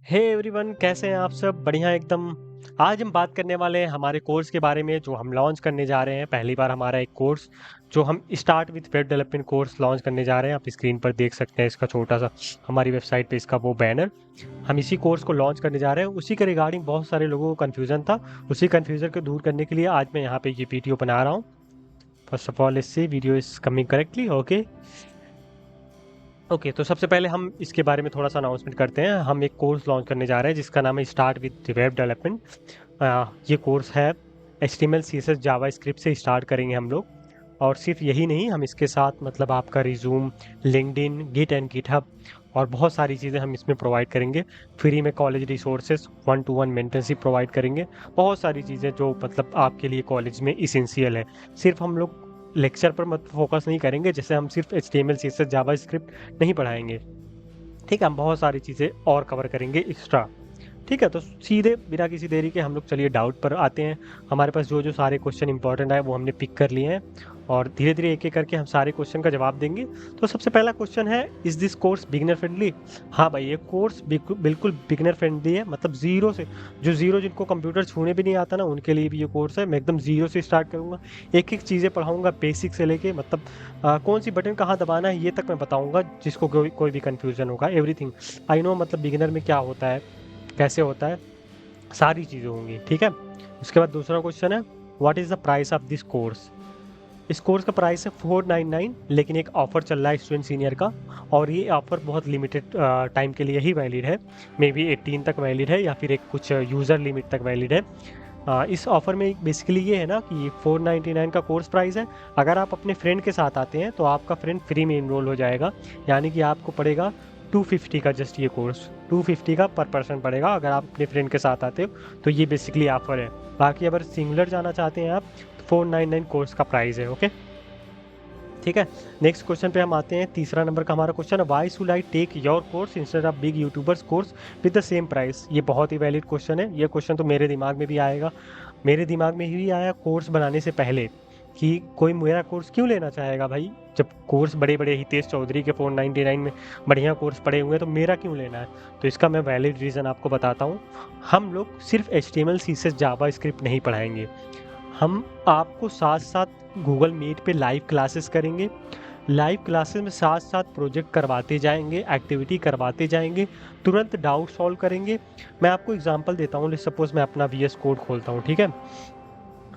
Hey everyone, कैसे हैं आप सब? बढ़िया एकदम। आज हम बात करने वाले हैं हमारे कोर्स के बारे में जो हम लॉन्च करने जा रहे हैं। पहली बार हमारा एक कोर्स जो हम start with web development course launch करने जा रहे हैं। आप स्क्रीन पर देख सकते हैं इसका छोटा सा हमारी वेबसाइट पे इसका वो बैनर। हम इसी कोर्स को लॉन्च करने जा रहे हैं। उसी के रिगार्डिंग बहुत सारे लोगों को कन्फ्यूजन था। उसी कन्फ्यूजन को दूर करने के लिए आज मैं यहाँ पे ये वीडियो बना रहा हूँ। First of all let's see video is coming correctly. Okay, तो सबसे पहले हम इसके बारे में थोड़ा सा अनाउंसमेंट करते हैं। हम एक कोर्स लॉन्च करने जा रहे हैं जिसका नाम है स्टार्ट विद वेब डेवलपमेंट। ये कोर्स है HTML CSS जावा स्क्रिप्ट से स्टार्ट करेंगे हम लोग। और सिर्फ यही नहीं, हम इसके साथ मतलब आपका resume, LinkedIn, git and GitHub और बहुत सारी चीज़ें हम इसमें प्रोवाइड करेंगे। फ्री में college resources, 1-to-1 mentorship provide करेंगे। बहुत सारी चीज़ें जो मतलब आपके लिए कॉलेज में इसेंशियल है। सिर्फ हम लोग लेक्चर पर मत फोकस नहीं करेंगे, जैसे हम सिर्फ HTML CSS जावा स्क्रिप्ट नहीं पढ़ाएंगे। ठीक है, हम बहुत सारी चीज़ें और कवर करेंगे एक्स्ट्रा। ठीक है, तो सीधे बिना किसी देरी के हम लोग चलिए डाउट पर आते हैं। हमारे पास जो जो सारे क्वेश्चन इंपॉर्टेंट है वो हमने पिक कर लिए हैं और धीरे धीरे एक एक करके हम सारे क्वेश्चन का जवाब देंगे। तो सबसे पहला क्वेश्चन है, is this course beginner friendly? हाँ भाई, ये कोर्स बिल्कुल बिगिनर फ्रेंडली है। मतलब ज़ीरो से, जो जिनको कंप्यूटर छूने भी नहीं आता ना, उनके लिए भी ये कोर्स है। मैं एकदम ज़ीरो से स्टार्ट करूँगा, एक एक चीज़ें पढ़ाऊँगा बेसिक से लेके, मतलब कौन सी बटन कहाँ दबाना है ये तक मैं बताऊँगा। जिसको कोई भी कन्फ्यूजन होगा, एवरीथिंग आई नो, मतलब बिगिनर में क्या होता है, कैसे होता है, सारी चीज़ें होंगी। ठीक है, उसके बाद दूसरा क्वेश्चन है, what is the price of this course? इस कोर्स का प्राइस है 499, लेकिन एक ऑफ़र चल रहा है स्टूडेंट सीनियर का, और ये ऑफ़र बहुत लिमिटेड टाइम के लिए ही वैलिड है। मे बी 18 तक वैलिड है या फिर एक कुछ यूज़र लिमिट तक वैलिड है। इस ऑफ़र में बेसिकली ये है ना कि 499 का कोर्स प्राइस है। अगर आप अपने फ्रेंड के साथ आते हैं तो आपका फ्रेंड फ्री में इनरोल हो जाएगा, यानी कि आपको पड़ेगा 250 का। जस्ट ये कोर्स 250 का पर पर्सन पड़ेगा अगर आप अपने फ्रेंड के साथ आते हो। तो ये बेसिकली ऑफ़र है। बाकी अगर सिंगुलर जाना चाहते हैं आप, तो 499 कोर्स का प्राइस है। ओके, ठीक है। नेक्स्ट क्वेश्चन पे हम आते हैं। तीसरा नंबर का हमारा क्वेश्चन है, why should I take your course instead of big YouTubers course with the same price? ये बहुत ही वैलिड क्वेश्चन है। ये क्वेश्चन तो मेरे दिमाग में भी आएगा, मेरे दिमाग में ही आया कोर्स बनाने से पहले कि कोई मेरा कोर्स क्यों लेना चाहेगा भाई, जब कोर्स बड़े बड़े हितेश चौधरी के 499 में बढ़िया कोर्स पड़े हुए हैं, तो मेरा क्यों लेना है? तो इसका मैं वैलिड रीज़न आपको बताता हूँ। हम लोग सिर्फ HTML CSS जावा स्क्रिप्ट नहीं पढ़ाएंगे, हम आपको साथ साथ गूगल मीट पे लाइव क्लासेस करेंगे। लाइव क्लासेस में साथ साथ प्रोजेक्ट करवाते जाएंगे, एक्टिविटी करवाते जाएंगे, तुरंत डाउट सॉल्व करेंगे। मैं आपको एग्जांपल देता हूँ। सपोज मैं अपना VS कोड खोलता हूँ, ठीक है,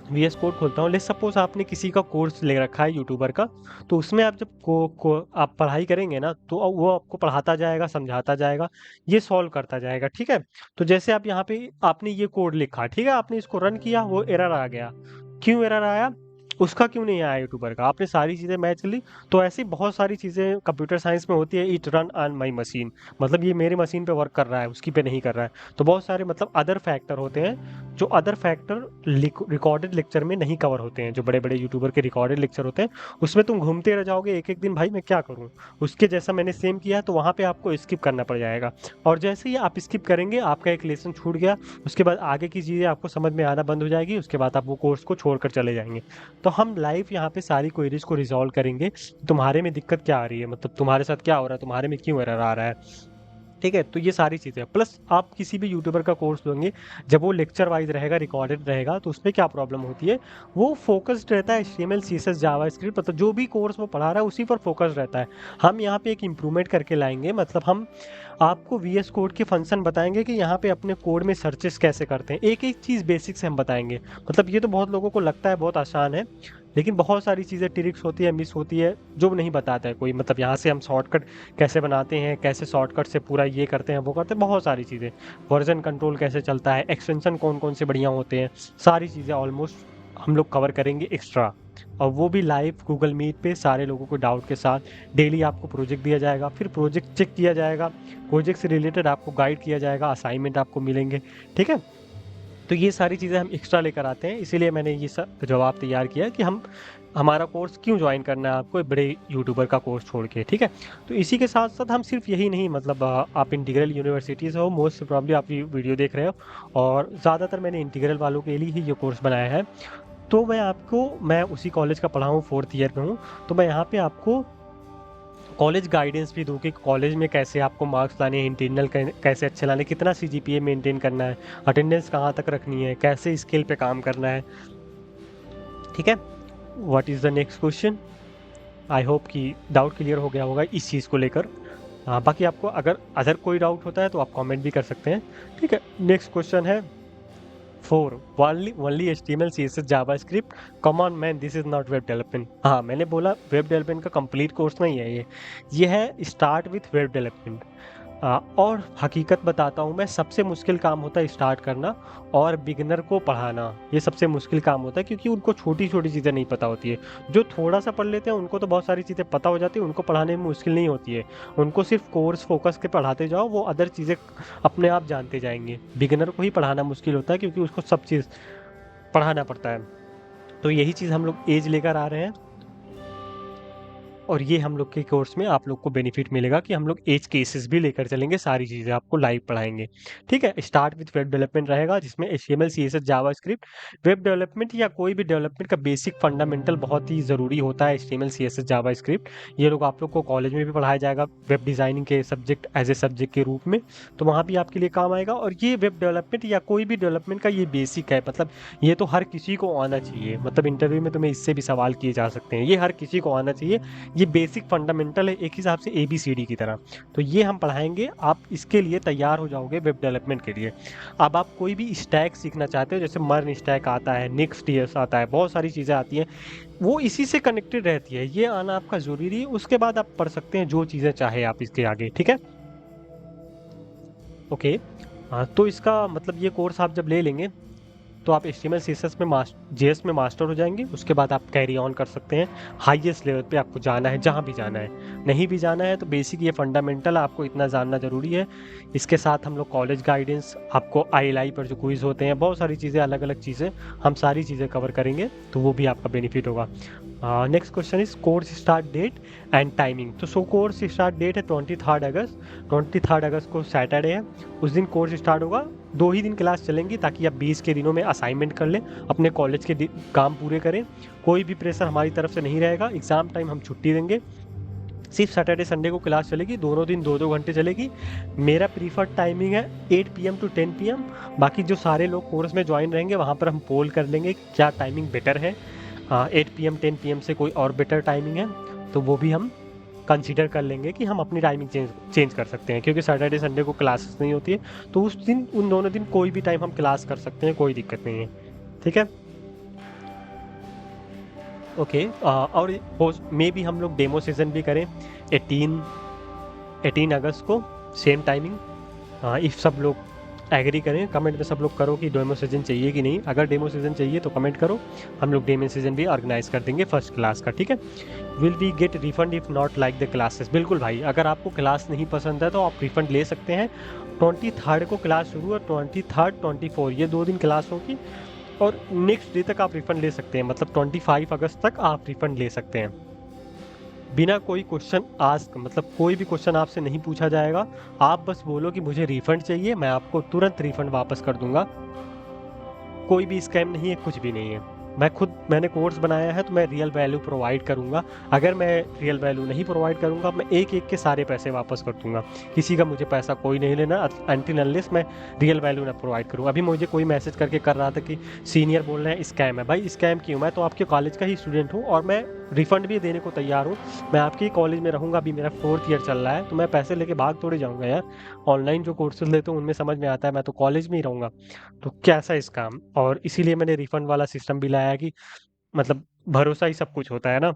VS कोड खोलता हूँ। लेट्स सपोज आपने किसी का कोर्स ले रखा है यूट्यूबर का, तो उसमें आप जब आप पढ़ाई करेंगे ना, तो वो आपको पढ़ाता जाएगा, समझाता जाएगा, ये सॉल्व करता जाएगा। ठीक है, तो जैसे आप यहाँ पे आपने ये कोड लिखा, ठीक है, आपने इसको रन किया, वो एरर आ गया। क्यों एरर आया? उसका क्यों नहीं आया यूट्यूबर का? आपने सारी चीज़ें मैच ली। तो ऐसी बहुत सारी चीज़ें कंप्यूटर साइंस में होती है। It run on my machine, मतलब ये मेरी मशीन पे वर्क कर रहा है, उसकी पे नहीं कर रहा है। तो बहुत सारे मतलब अदर फैक्टर होते हैं, जो अदर फैक्टर रिकॉर्डेड लेक्चर में नहीं कवर होते हैं। जो बड़े बड़े यूट्यूबर के रिकॉर्डेड लेक्चर होते हैं, उसमें तुम घूमते रह जाओगे एक एक दिन, भाई मैं क्या करूँ, उसके जैसा मैंने सेम किया, तो वहाँ पे आपको स्किप करना पड़ जाएगा। और जैसे ही आप स्किप करेंगे, आपका एक लेसन छूट गया, उसके बाद आगे की चीज़ें आपको समझ में आना बंद हो जाएगी। उसके बाद आप वो कोर्स को छोड़कर चले जाएंगे। तो हम लाइव यहाँ पे सारी क्वेरीज को रिजॉल्व करेंगे। तुम्हारे में दिक्कत क्या आ रही है, मतलब तुम्हारे साथ क्या हो रहा है, तुम्हारे में क्यों एरर आ रहा है। ठीक है, तो ये सारी चीज़ें प्लस आप किसी भी यूट्यूबर का कोर्स लेंगे, जब वो लेक्चर वाइज रहेगा, रिकॉर्डेड रहेगा, तो उसमें क्या प्रॉब्लम होती है, वो फोकस्ड रहता है HTML CSS जावा स्क्रिप्ट, मतलब जो भी कोर्स वो पढ़ा रहा है उसी पर फोकस रहता है। हम यहाँ पे एक इम्प्रूवमेंट करके लाएंगे, मतलब हम आपको VS कोड के फंक्शन बताएंगे कि यहाँ पे अपने कोड में सर्चेस कैसे करते हैं। एक एक चीज़ बेसिक से हम बताएंगे। मतलब ये तो बहुत लोगों को लगता है बहुत आसान है, लेकिन बहुत सारी चीज़ें ट्रिक्स होती है, मिस होती है, जो नहीं बताता है कोई। मतलब यहाँ से हम शॉर्टकट कैसे बनाते हैं, कैसे शॉर्टकट से पूरा ये करते हैं, वो करते हैं, बहुत सारी चीज़ें। वर्जन कंट्रोल कैसे चलता है, एक्सटेंशन कौन कौन से बढ़िया होते हैं, सारी चीज़ें ऑलमोस्ट हम लोग कवर करेंगे एक्स्ट्रा। और वो भी लाइव गूगल मीट पे सारे लोगों को डाउट के साथ। डेली आपको प्रोजेक्ट दिया जाएगा, फिर प्रोजेक्ट चेक किया जाएगा, प्रोजेक्ट से रिलेटेड आपको गाइड किया जाएगा, असाइनमेंट आपको मिलेंगे। ठीक है, तो ये सारी चीज़ें हम एक्स्ट्रा लेकर आते हैं। इसीलिए मैंने ये सब जवाब तैयार किया कि हम हमारा कोर्स क्यों ज्वाइन करना है आपको, एक बड़े यूट्यूबर का कोर्स छोड़ के। ठीक है, तो इसी के साथ साथ हम सिर्फ यही नहीं, मतलब आप इंटीग्रल यूनिवर्सिटी से हो, मोस्ट प्रॉब्ली आप ये वीडियो देख रहे हो, और ज़्यादातर मैंने इंटीग्रल वालों के लिए ही ये कोर्स बनाया है। तो मैं उसी कॉलेज का पढ़ा हूँ, 4th ईयर में हूँ, तो मैं यहाँ पे आपको कॉलेज गाइडेंस भी दूँ कि कॉलेज में कैसे आपको मार्क्स लाने हैं, इंटरनल कैसे अच्छे लाने, कितना सीजीपीए मेंटेन करना है, अटेंडेंस कहाँ तक रखनी है, कैसे स्किल पे काम करना है। ठीक है, what is the next question. I hope कि डाउट क्लियर हो गया होगा इस चीज़ को लेकर। बाकी आपको अगर अदर कोई डाउट होता है तो आप कमेंट भी कर सकते हैं। ठीक है, नेक्स्ट क्वेश्चन है 4 only HTML CSS JavaScript, come on man, this is not web development. हाँ, मैंने बोला वेब डेवलपमेंट का कंप्लीट कोर्स नहीं है ये है स्टार्ट विथ वेब डेवलपमेंट। और हकीकत बताता हूँ मैं, सबसे मुश्किल काम होता है स्टार्ट करना और बिगिनर को पढ़ाना। ये सबसे मुश्किल काम होता है क्योंकि उनको छोटी छोटी चीज़ें नहीं पता होती है। जो थोड़ा सा पढ़ लेते हैं उनको तो बहुत सारी चीज़ें पता हो जाती है, उनको पढ़ाने में मुश्किल नहीं होती है। उनको सिर्फ कोर्स फोकस के पढ़ाते जाओ, वो अदर चीज़ें अपने आप जानते जाएंगे। बिगिनर को ही पढ़ाना मुश्किल होता है क्योंकि उसको सब चीज़ पढ़ाना पड़ता है। तो यही चीज़ हम लोग एज लेकर आ रहे हैं और ये हम लोग के कोर्स में आप लोग को बेनिफिट मिलेगा कि हम लोग एज केसेस भी लेकर चलेंगे, सारी चीज़ें आपको लाइव पढ़ाएंगे। ठीक है, स्टार्ट विथ वेब डेवलपमेंट रहेगा जिसमें HTML CSS JavaScript. Web development या कोई भी डेवलपमेंट का बेसिक फंडामेंटल बहुत ही ज़रूरी होता है HTML CSS जावास्क्रिप्ट। ये लोग आप लोग को कॉलेज में भी पढ़ाया जाएगा वेब डिज़ाइनिंग के सब्जेक्ट एज ए सब्जेक्ट के रूप में, तो वहाँ भी आपके लिए काम आएगा। और ये वेब डेवलपमेंट या कोई भी डेवलपमेंट का ये बेसिक है, मतलब ये तो हर किसी को आना चाहिए। मतलब इंटरव्यू में तुम्हें इससे भी सवाल किए जा सकते हैं, ये हर किसी को आना चाहिए। ये बेसिक फंडामेंटल है एक हिसाब से ABCD की तरह। तो ये हम पढ़ाएंगे, आप इसके लिए तैयार हो जाओगे वेब डेवलपमेंट के लिए। अब आप कोई भी स्टैक सीखना चाहते हो, जैसे मर्न स्टैक आता है, नेक्स्ट.js आता है, बहुत सारी चीज़ें आती हैं, वो इसी से कनेक्टेड रहती है। ये आना आपका ज़रूरी है, उसके बाद आप पढ़ सकते हैं जो चीज़ें चाहे आप इसके आगे। ठीक है, ओके। तो इसका मतलब ये कोर्स आप जब ले लेंगे तो आप HTML CSS में JS में मास्टर हो जाएंगे। उसके बाद आप कैरी ऑन कर सकते हैं, हाईएस्ट लेवल पे आपको जाना है, जहाँ भी जाना है। नहीं भी जाना है तो बेसिक ये फंडामेंटल आपको इतना जानना ज़रूरी है। इसके साथ हम लोग कॉलेज गाइडेंस, आपको ILI पर जो क्विज़ होते हैं, बहुत सारी चीज़ें, अलग अलग चीज़ें, हम सारी चीज़ें कवर करेंगे, तो वो भी आपका बेनिफिट होगा। Next question is course start date and timing. तो सो कोर्स स्टार्ट डेट है 23 अगस्त। 23 अगस्त को सैटरडे है, उस दिन कोर्स स्टार्ट होगा। 2 ही दिन क्लास चलेंगी ताकि आप 20 के दिनों में असाइनमेंट कर लें, अपने कॉलेज के काम पूरे करें। कोई भी प्रेशर हमारी तरफ से नहीं रहेगा, एग्ज़ाम टाइम हम छुट्टी देंगे। सिर्फ सैटरडे संडे को क्लास चलेगी, दोनों दिन 2-2 घंटे चलेगी। मेरा प्रीफर्ड टाइमिंग है 8 PM टू 10 PM। बाकी जो सारे लोग कोर्स में ज्वाइन रहेंगे वहाँ पर हम पोल कर लेंगे क्या टाइमिंग बेटर है। 8 PM 10 PM से कोई और बेटर टाइमिंग है तो वो भी हम कंसीडर कर लेंगे कि हम अपनी टाइमिंग चेंज कर सकते हैं, क्योंकि सैटरडे संडे को क्लासेस नहीं होती है, तो उस दिन उन दोनों दिन कोई भी टाइम हम क्लास कर सकते हैं, कोई दिक्कत नहीं है। ठीक है, ओके। और मे भी हम लोग डेमो सीजन भी करें 18 अगस्त को, सेम टाइमिंग। इफ सब लोग एग्री करें, कमेंट में सब लोग करो कि डेमो सीजन चाहिए कि नहीं। अगर डेमो सीजन चाहिए तो कमेंट करो, हम लोग डेमो सीजन भी ऑर्गेनाइज कर देंगे फर्स्ट क्लास का। ठीक है, will we get refund if not like the classes. बिल्कुल भाई, अगर आपको क्लास नहीं पसंद है तो आप रिफंड ले सकते हैं। 23 को क्लास शुरू है, 23, 24 ये 2 दिन क्लास होगी और नेक्स्ट डे तक आप रिफंड ले सकते हैं। मतलब 25 अगस्त तक आप रिफंड ले सकते हैं बिना कोई क्वेश्चन आस्क, मतलब कोई भी क्वेश्चन आपसे नहीं पूछा जाएगा। आप बस बोलो कि मुझे रिफंड चाहिए, मैं आपको तुरंत रिफंड वापस कर दूंगा। कोई भी स्कैम नहीं है, कुछ भी नहीं है। मैंने कोर्स बनाया है तो मैं रियल वैल्यू प्रोवाइड करूंगा। अगर मैं रियल वैल्यू नहीं प्रोवाइड करूंगा, मैं एक एक के सारे पैसे वापस कर दूंगा। किसी का मुझे पैसा कोई नहीं लेना अनटिल अनलेस मैं रियल वैल्यू ना प्रोवाइड करूँ। अभी मुझे कोई मैसेज करके कर रहा था कि सीनियर बोल रहे हैं स्कैम है। भाई स्कैम क्यों? मैं तो आपके कॉलेज का ही स्टूडेंट हूँ और मैं रिफंड भी देने को तैयार हूँ। मैं आपके ही कॉलेज में रहूँगा, अभी मेरा 4th ईयर चल रहा है, तो मैं पैसे लेके भाग थोड़े जाऊँगा यार। ऑनलाइन जो कोर्सेज लेते हूँ उनमें समझ में आता है, मैं तो कॉलेज में ही रहूँगा, तो कैसा स्कैम। और इसीलिए मैंने रिफंड वाला सिस्टम भी लाया है कि मतलब भरोसा ही सब कुछ होता है ना।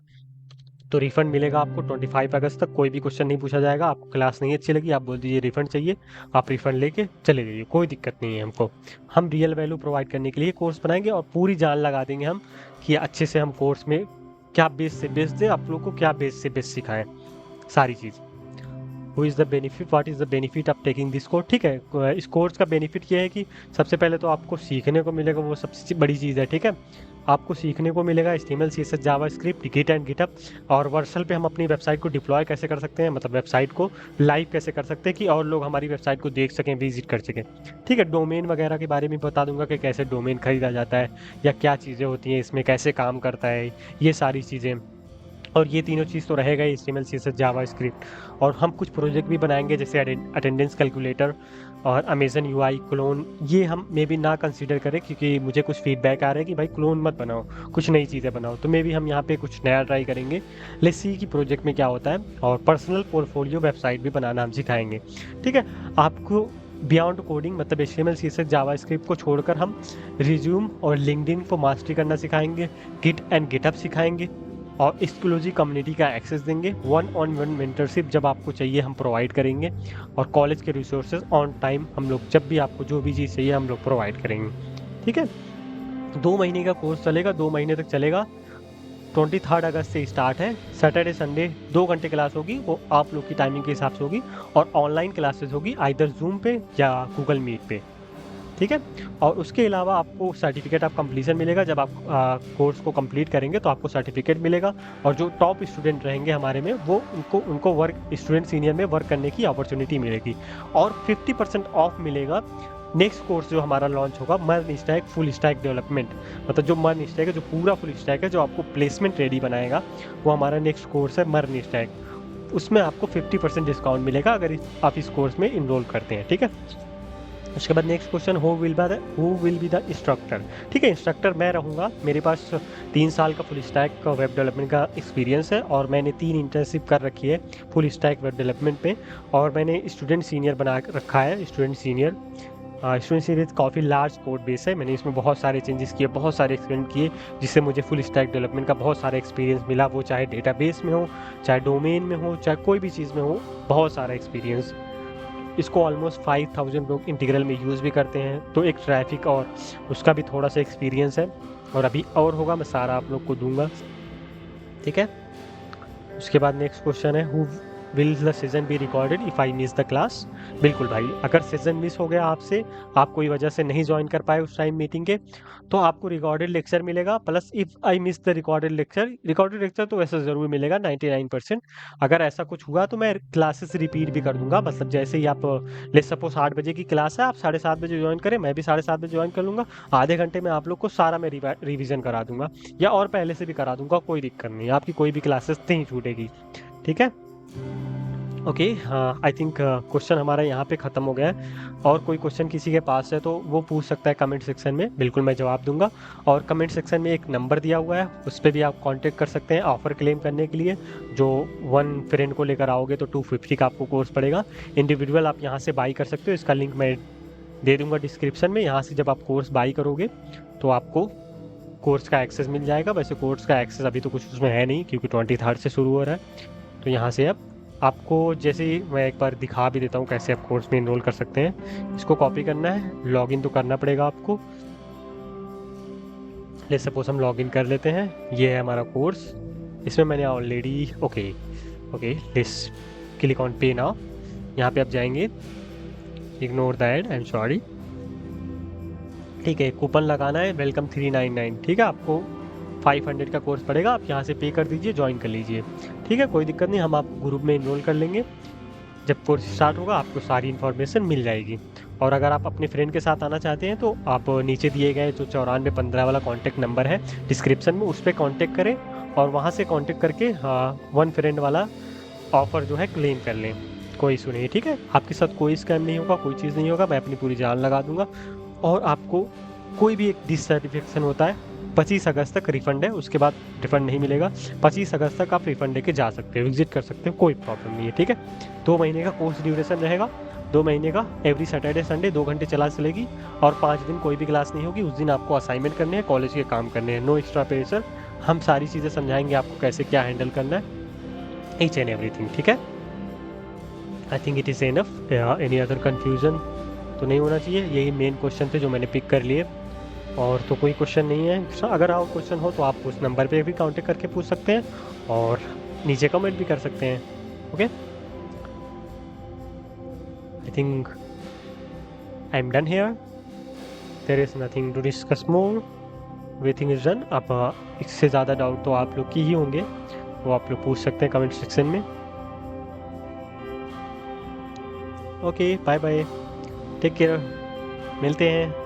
तो रिफंड मिलेगा आपको 25 अगस्त तक, कोई भी क्वेश्चन नहीं पूछा जाएगा। आपको क्लास नहीं अच्छी लगी, आप बोल दीजिए रिफंड चाहिए, आप रिफंड लेके चले जाइए, कोई दिक्कत नहीं है हमको। हम रियल वैल्यू प्रोवाइड करने के लिए कोर्स बनाएंगे और पूरी जान लगा देंगे हम कि अच्छे से हम कोर्स में क्या बेस से बेस दें, आप लोग को क्या बेस से बेस सिखाएं, सारी चीज़। Who is the benefit, what is the benefit of taking this course. ठीक है, इस कोर्स का बेनिफिट ये है कि सबसे पहले तो आपको सीखने को मिलेगा, वो सबसे बड़ी चीज़ है। ठीक है, आपको सीखने को मिलेगा HTML CSS JavaScript, git and GitHub. और वर्सल पे हम अपनी वेबसाइट को डिप्लॉय कैसे कर सकते हैं, मतलब वेबसाइट को लाइव कैसे कर सकते हैं कि और लोग हमारी वेबसाइट को देख सकें, विजिट कर सकें। ठीक है, डोमेन वगैरह के बारे में बता दूंगा कि कैसे डोमेन खरीदा जाता है या क्या चीज़ें होती हैं इसमें, कैसे काम करता है, ये सारी चीज़ें। और ये तीनों चीज़ तो रहेगा ही, HTML CSS जावास्क्रिप्ट। और हम कुछ प्रोजेक्ट भी बनाएंगे जैसे अटेंडेंस कैलकुलेटर और अमेजन UI क्लोन। ये हम मे बी ना कंसीडर करें क्योंकि मुझे कुछ फीडबैक आ रहा है कि भाई क्लोन मत बनाओ, कुछ नई चीज़ें बनाओ। तो मे बी हम यहाँ पे कुछ नया ट्राई करेंगे, लेट्स सी कि प्रोजेक्ट में क्या होता है। और पर्सनल पोर्टफोलियो वेबसाइट भी बनाना हम सिखाएंगे, ठीक है। आपको बियॉन्ड कोडिंग मतलब HTML CSS जावास्क्रिप्ट को छोड़कर हम रिज्यूम और लिंक्डइन को मास्टरी करना सिखाएंगे, गिट एंड गिटहब सिखाएंगे और एक्सक्लूसिव कम्युनिटी का एक्सेस देंगे। 1-on-1 मेंटरशिप जब आपको चाहिए हम प्रोवाइड करेंगे। और कॉलेज के रिसोर्सेज ऑन टाइम हम लोग, जब भी आपको जो भी चीज़ चाहिए हम लोग प्रोवाइड करेंगे, ठीक है। 2 महीने का कोर्स चलेगा, 2 महीने तक चलेगा। 23 अगस्त से स्टार्ट है। सैटरडे संडे 2 घंटे क्लास होगी, वो आप लोग की टाइमिंग के हिसाब से होगी। और ऑनलाइन क्लासेस होगी आइदर जूम पे या गूगल मीट पे, ठीक है। और उसके अलावा आपको सर्टिफिकेट ऑफ कंप्लीशन मिलेगा। जब आप कोर्स को कंप्लीट करेंगे तो आपको सर्टिफिकेट मिलेगा। और जो टॉप स्टूडेंट रहेंगे हमारे में, वो उनको वर्क स्टूडेंट सीनियर में वर्क करने की अपॉर्चुनिटी मिलेगी। और 50% ऑफ मिलेगा। नेक्स्ट कोर्स जो हमारा लॉन्च होगा, MERN stack full stack development, मतलब जो मर्न स्टैक है, जो पूरा फुल स्टैक है, जो आपको प्लेसमेंट रेडी बनाएगा, वो हमारा नेक्स्ट कोर्स है मर्न स्टैक। उसमें आपको 50% डिस्काउंट मिलेगा अगर आप इस कोर्स में इनरोल करते हैं, ठीक है। उसके बाद next question, who will be the instructor, ठीक है। इंस्ट्रक्टर मैं रहूँगा। मेरे पास 3 साल का फुल स्टैक का वेब डेवलपमेंट का एक्सपीरियंस है और मैंने 3 इंटर्नशिप कर रखी है फुल स्टैक वेब डेवलपमेंट पे। और मैंने स्टूडेंट सीनियर बना रखा है। स्टूडेंट सीनियर काफ़ी लार्ज कोड बेस है। मैंने इसमें बहुत सारे चेंजेस किए, बहुत सारे एक्सपेरिमेंट किए, जिससे मुझे फुल स्टैक डेवलपमेंट का बहुत सारा एक्सपीरियंस मिला। वो चाहे डेटाबेस में हो, चाहे डोमेन में हो, चाहे कोई भी चीज़ में हो, बहुत सारा एक्सपीरियंस। इसको ऑलमोस्ट 5000 लोग इंटीग्रल में यूज़ भी करते हैं। तो एक ट्रैफिक और उसका भी थोड़ा सा एक्सपीरियंस है। और अभी और होगा, मैं सारा आप लोग को दूंगा, ठीक है। उसके बाद नेक्स्ट क्वेश्चन है, who will the session be recorded if I miss the class. बिल्कुल भाई, अगर सेशन मिस हो गया आपसे, आप कोई वजह से नहीं ज्वाइन कर पाए उस टाइम मीटिंग के, तो आपको रिकॉर्डेड लेक्चर मिलेगा। Plus if I miss the recorded lecture तो वैसे ज़रूर मिलेगा 99%। अगर ऐसा कुछ हुआ तो मैं क्लासेस रिपीट भी कर दूंगा। मतलब जैसे ही आप लेट्स सपोज 8 बजे की क्लास है, आप 7:30 बजे ज्वाइन करें, मैं भी 7:30 बजे ज्वाइन कर लूँगा। आधे घंटे में आप लोग को सारा मैं रिविज़न करा दूंगा, या और पहले से भी करा दूंगा, कोई दिक्कत नहीं, आपकी कोई भी क्लासेस नहीं छूटेगी, ठीक है। ओके, हाँ, आई थिंक क्वेश्चन हमारा यहाँ पे ख़त्म हो गया है। और कोई क्वेश्चन किसी के पास है तो वो पूछ सकता है कमेंट सेक्शन में, बिल्कुल मैं जवाब दूंगा। और कमेंट सेक्शन में एक नंबर दिया हुआ है, उस पर भी आप कांटेक्ट कर सकते हैं ऑफ़र क्लेम करने के लिए। जो 1 फ्रेंड को लेकर आओगे तो 250 का आपको कोर्स पड़ेगा। इंडिविजुअल आप यहाँ से बाई कर सकते हो, इसका लिंक मैं दे दूँगा डिस्क्रिप्शन में। यहाँ से जब आप कोर्स बाई करोगे तो आपको कोर्स का एक्सेस मिल जाएगा। वैसे कोर्स का एक्सेस अभी तो कुछ उसमें है नहीं, क्योंकि 23 से शुरू हो रहा है। तो यहाँ से अब आपको, जैसे ही मैं एक बार दिखा भी देता हूँ कैसे आप कोर्स में इनरोल कर सकते हैं। इसको कॉपी करना है, लॉगिन तो करना पड़ेगा आपको। लेट्स सपोज हम लॉगिन कर लेते हैं। ये है हमारा कोर्स, इसमें मैंने already okay let's click on पे नाउ। यहाँ पे आप जाएंगे, ignore that, I am sorry, ठीक है। कूपन लगाना है वेलकम 399, ठीक है। आपको 500 का कोर्स पड़ेगा, आप यहाँ से पे कर दीजिए, ज्वाइन कर लीजिए, ठीक है। कोई दिक्कत नहीं, हम आपको ग्रुप में इनरोल कर लेंगे। जब कोर्स स्टार्ट होगा आपको सारी इन्फॉर्मेशन मिल जाएगी। और अगर आप अपने फ्रेंड के साथ आना चाहते हैं तो आप नीचे दिए गए जो 9415 वाला कॉन्टैक्ट नंबर है डिस्क्रिप्शन में, उस पर कॉन्टैक्ट करें और वहाँ से कॉन्टैक्ट करके 1 फ्रेंड वाला ऑफ़र जो है क्लेम कर लें। कोई इशू नहीं, ठीक है। आपके साथ कोई स्कैम नहीं होगा, कोई चीज़ नहीं होगा, मैं अपनी पूरी जान लगा दूंगा। और आपको कोई भी एक डिससेटिस्फेक्शन होता है 25 अगस्त तक रिफ़ंड है, उसके बाद रिफ़ंड नहीं मिलेगा। 25 अगस्त तक आप रिफ़ंड लेके जा सकते हो, विजिट कर सकते हो, कोई प्रॉब्लम नहीं है, ठीक है। 2 महीने का कोर्स ड्यूरेशन रहेगा, 2 महीने का। एवरी सैटरडे संडे 2 घंटे चलेगी। और 5 दिन कोई भी क्लास नहीं होगी। उस दिन आपको असाइनमेंट करने हैं, कॉलेज के काम करने हैं, नो एक्स्ट्रा प्रेशर। हम सारी चीज़ें समझाएंगे आपको कैसे क्या हैंडल करना है, ईच एंड एवरीथिंग, ठीक है। I think it is enough. Any other confusion तो नहीं होना चाहिए। यही मेन क्वेश्चन थे जो मैंने पिक कर लिए, और तो कोई क्वेश्चन नहीं है। अगर और क्वेश्चन हो तो आप उस नंबर पे भी कांटेक्ट करके पूछ सकते हैं और नीचे कमेंट भी कर सकते हैं, okay. I think I am done here, there is nothing to discuss more, everything is done. अब इससे ज़्यादा डाउट तो आप लोग की ही होंगे, वो आप लोग पूछ सकते हैं कमेंट सेक्शन में। Okay, bye bye, take care, मिलते हैं।